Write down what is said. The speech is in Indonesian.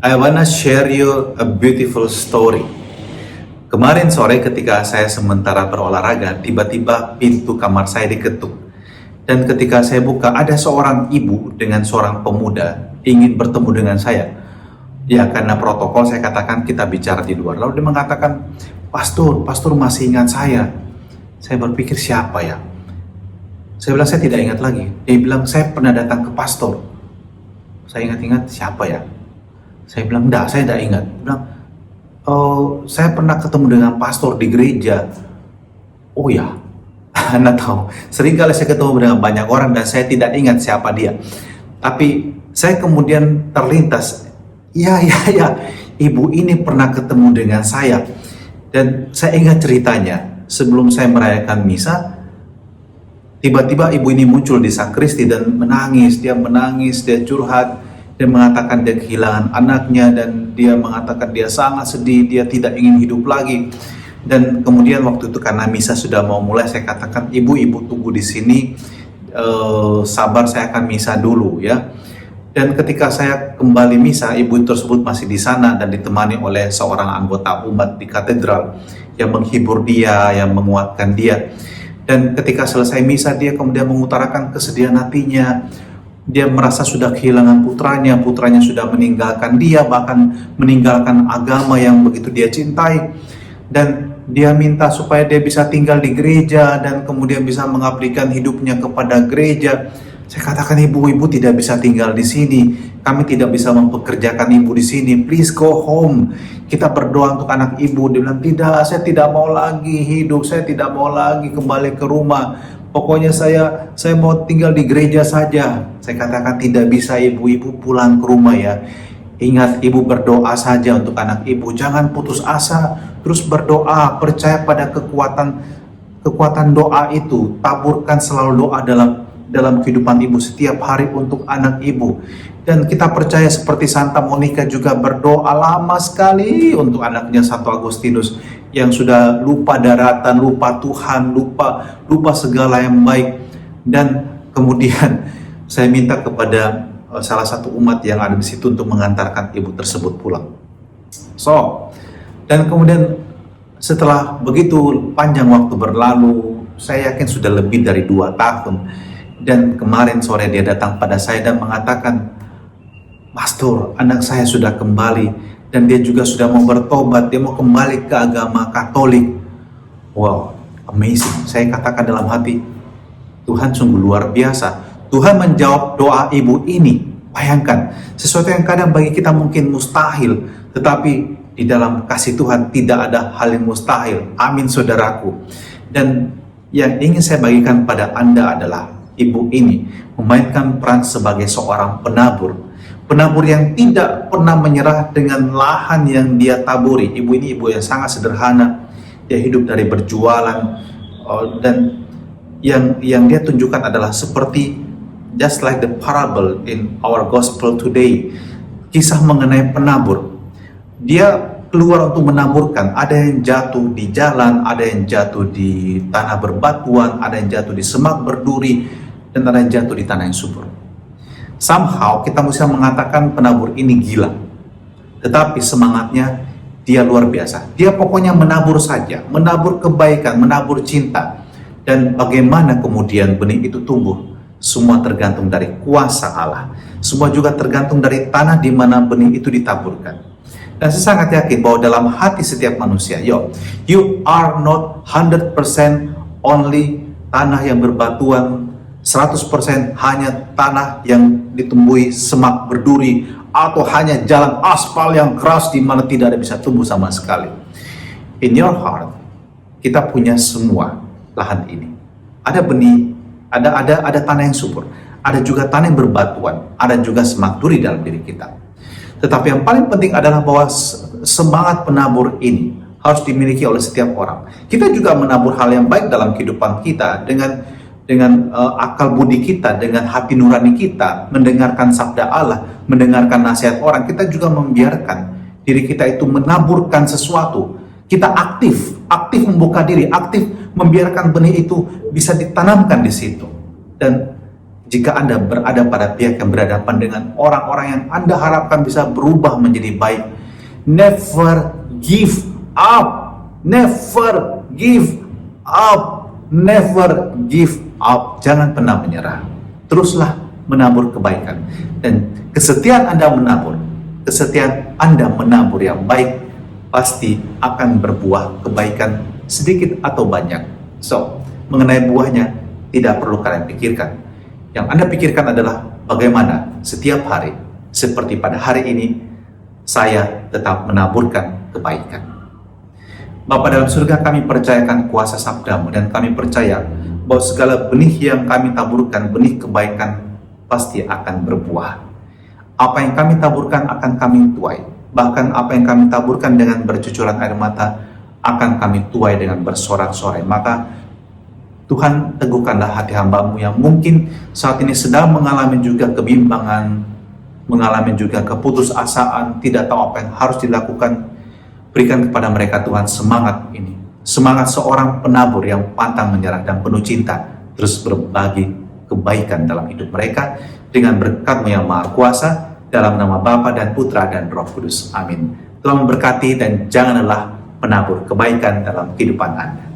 I wanna share you a beautiful story. Kemarin sore ketika saya sementara berolahraga, tiba-tiba pintu kamar saya diketuk. Dan ketika saya buka, ada seorang ibu dengan seorang pemuda ingin bertemu dengan saya. Ya, karena protokol saya katakan kita bicara di luar. Lalu dia mengatakan, Pastor masih ingat saya. Saya berpikir siapa ya? Saya bilang saya tidak ingat lagi. Dia bilang saya pernah datang ke pastor. Saya ingat-ingat siapa ya? Saya bilang enggak, saya tidak ingat. Dia bilang, oh, saya pernah ketemu dengan pastor di gereja. Oh ya, Anda tahu, seringkali saya ketemu dengan banyak orang dan saya tidak ingat siapa dia. Tapi saya kemudian terlintas, ya, ibu ini pernah ketemu dengan saya. Dan saya ingat ceritanya, sebelum saya merayakan misa, tiba-tiba ibu ini muncul di sakristi dan menangis, dia curhat. Dia mengatakan dia kehilangan anaknya dan dia mengatakan dia sangat sedih, dia tidak ingin hidup lagi. Dan kemudian waktu itu karena misa sudah mau mulai, saya katakan ibu tunggu di sini, sabar, saya akan misa dulu ya. Dan ketika saya kembali misa, ibu tersebut masih di sana dan ditemani oleh seorang anggota umat di katedral yang menghibur dia, yang menguatkan dia. Dan ketika selesai misa, dia kemudian mengutarakan kesedihan hatinya. Dia merasa sudah kehilangan putranya sudah meninggalkan dia, bahkan meninggalkan agama yang begitu dia cintai. Dan dia minta supaya dia bisa tinggal di gereja dan kemudian bisa mengabdikan hidupnya kepada gereja. Saya katakan, ibu tidak bisa tinggal di sini. Kami tidak bisa mempekerjakan ibu di sini. Please go home. Kita berdoa untuk anak ibu. Dia bilang, tidak, saya tidak mau lagi hidup. Saya tidak mau lagi kembali ke rumah. Pokoknya saya mau tinggal di gereja saja. Saya katakan, tidak bisa ibu pulang ke rumah ya. Ingat, ibu berdoa saja untuk anak ibu. Jangan putus asa, terus berdoa. Percaya pada kekuatan doa itu. Taburkan selalu doa dalam kehidupan ibu setiap hari untuk anak ibu. Dan kita percaya seperti Santa Monica juga berdoa lama sekali untuk anaknya Santo Agustinus yang sudah lupa daratan, lupa Tuhan, lupa segala yang baik. Dan kemudian saya minta kepada salah satu umat yang ada di situ untuk mengantarkan ibu tersebut pulang. Dan kemudian setelah begitu panjang waktu berlalu, saya yakin sudah lebih dari 2 tahun. Dan kemarin sore dia datang pada saya dan mengatakan, Pastor, anak saya sudah kembali dan dia juga sudah mau bertobat, dia mau kembali ke agama Katolik. Wow, amazing. Saya katakan dalam hati, Tuhan sungguh luar biasa. Tuhan menjawab doa ibu ini. Bayangkan, sesuatu yang kadang bagi kita mungkin mustahil, tetapi di dalam kasih Tuhan tidak ada hal yang mustahil. Amin, saudaraku. Dan yang ingin saya bagikan pada Anda adalah ibu ini memainkan peran sebagai seorang penabur yang tidak pernah menyerah dengan lahan yang dia taburi. Ibu ini ibu yang sangat sederhana. Dia hidup dari berjualan, dan yang dia tunjukkan adalah seperti just like the parable in our gospel today. Kisah mengenai penabur. Dia keluar untuk menaburkan. Ada yang jatuh di jalan, ada yang jatuh di tanah berbatuan, ada yang jatuh di semak berduri, dan ada yang jatuh di tanah yang subur. Somehow kita bisa mengatakan penabur ini gila, tetapi semangatnya dia luar biasa. Dia pokoknya menabur saja, menabur kebaikan, menabur cinta. Dan bagaimana kemudian benih itu tumbuh, semua tergantung dari kuasa Allah. Semua juga tergantung dari tanah di mana benih itu ditaburkan. Dan saya sangat yakin bahwa dalam hati setiap manusia, you are not 100% only tanah yang berbatuan, 100% hanya tanah yang ditumbuhi semak berduri, atau hanya jalan aspal yang keras di mana tidak ada bisa tumbuh sama sekali. In your heart, kita punya semua lahan ini. Ada benih, ada tanah yang subur, ada juga tanah yang berbatuan, ada juga semak duri dalam diri kita. Tetapi yang paling penting adalah bahwa semangat penabur ini harus dimiliki oleh setiap orang. Kita juga menabur hal yang baik dalam kehidupan kita dengan akal budi kita, dengan hati nurani kita, mendengarkan sabda Allah, mendengarkan nasihat orang. Kita juga membiarkan diri kita itu menaburkan sesuatu. Kita aktif membuka diri, aktif membiarkan benih itu bisa ditanamkan di situ. Dan jika Anda berada pada pihak yang berhadapan dengan orang-orang yang Anda harapkan bisa berubah menjadi baik, never give up, never give up, never give up. Jangan pernah menyerah. Teruslah menabur kebaikan. Dan kesetiaan Anda menabur yang baik, pasti akan berbuah kebaikan sedikit atau banyak. So, mengenai buahnya tidak perlu kalian pikirkan. Yang Anda pikirkan adalah bagaimana setiap hari, seperti pada hari ini, saya tetap menaburkan kebaikan. Bapa dalam surga, kami percayakan kuasa sabdamu, dan kami percaya bahwa segala benih yang kami taburkan, benih kebaikan, pasti akan berbuah. Apa yang kami taburkan akan kami tuai. Bahkan apa yang kami taburkan dengan bercucuran air mata, akan kami tuai dengan bersorak-sorai. Maka Tuhan, teguhkanlah hati hamba-Mu yang mungkin saat ini sedang mengalami juga kebimbangan, mengalami juga keputusasaan, tidak tahu apa yang harus dilakukan. Berikan kepada mereka Tuhan semangat ini, semangat seorang penabur yang pantang menyerah dan penuh cinta, terus berbagi kebaikan dalam hidup mereka dengan berkat-Mu yang Maha Kuasa, dalam nama Bapa dan Putra dan Roh Kudus. Amin. Tuhan memberkati, dan jangan lelah menabur kebaikan dalam kehidupan Anda.